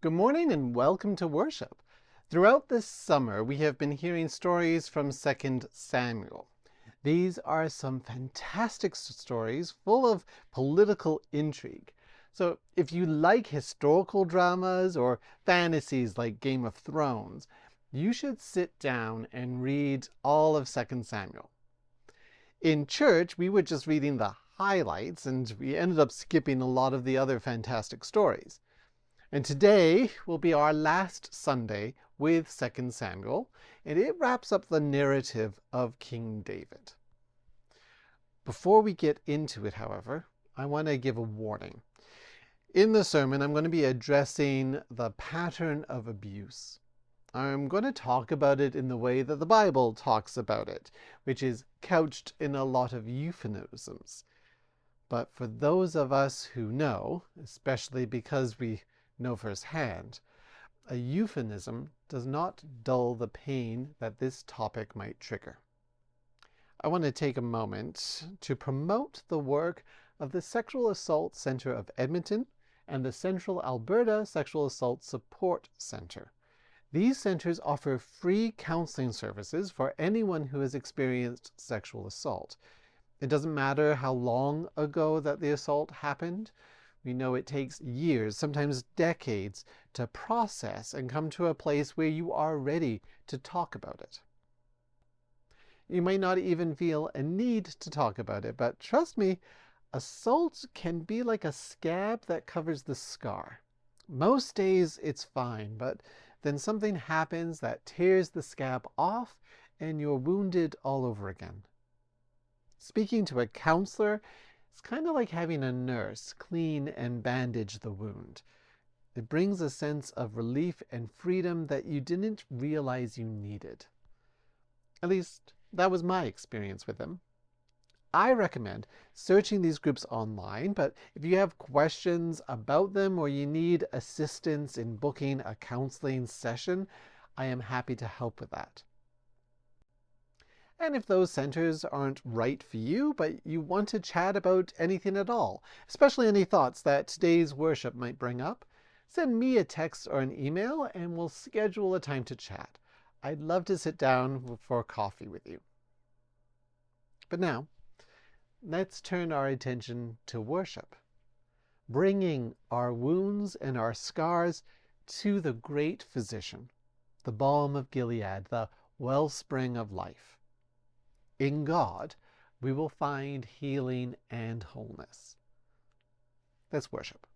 Good morning and welcome to worship. Throughout this summer, we have been hearing stories from 2 Samuel. These are some fantastic stories full of political intrigue. So if you like historical dramas or fantasies like Game of Thrones, you should sit down and read all of 2 Samuel. In church, we were just reading the highlights and we ended up skipping a lot of the other fantastic stories. And today will be our last Sunday with 2 Samuel, and it wraps up the narrative of King David. Before we get into it, however, I want to give a warning. In the sermon, I'm going to be addressing the pattern of abuse. I'm going to talk about it in the way that the Bible talks about it, which is couched in a lot of euphemisms. But for those of us who know, especially because we know firsthand, a euphemism does not dull the pain that this topic might trigger. I want to take a moment to promote the work of the Sexual Assault Center of Edmonton and the Central Alberta Sexual Assault Support Center. These centers offer free counseling services for anyone who has experienced sexual assault. It doesn't matter how long ago that the assault happened. We know it takes years, sometimes decades, to process and come to a place where you are ready to talk about it. You might not even feel a need to talk about it, but trust me, assault can be like a scab that covers the scar. Most days it's fine, but then something happens that tears the scab off and you're wounded all over again. Speaking to a counselor, it's kind of like having a nurse clean and bandage the wound. It brings a sense of relief and freedom that you didn't realize you needed. At least, that was my experience with them. I recommend searching these groups online, but if you have questions about them or you need assistance in booking a counseling session, I am happy to help with that. And if those centers aren't right for you, but you want to chat about anything at all, especially any thoughts that today's worship might bring up, send me a text or an email and we'll schedule a time to chat. I'd love to sit down for coffee with you. But now, let's turn our attention to worship, bringing our wounds and our scars to the great physician, the balm of Gilead, the wellspring of life. In God, we will find healing and wholeness. Let's worship.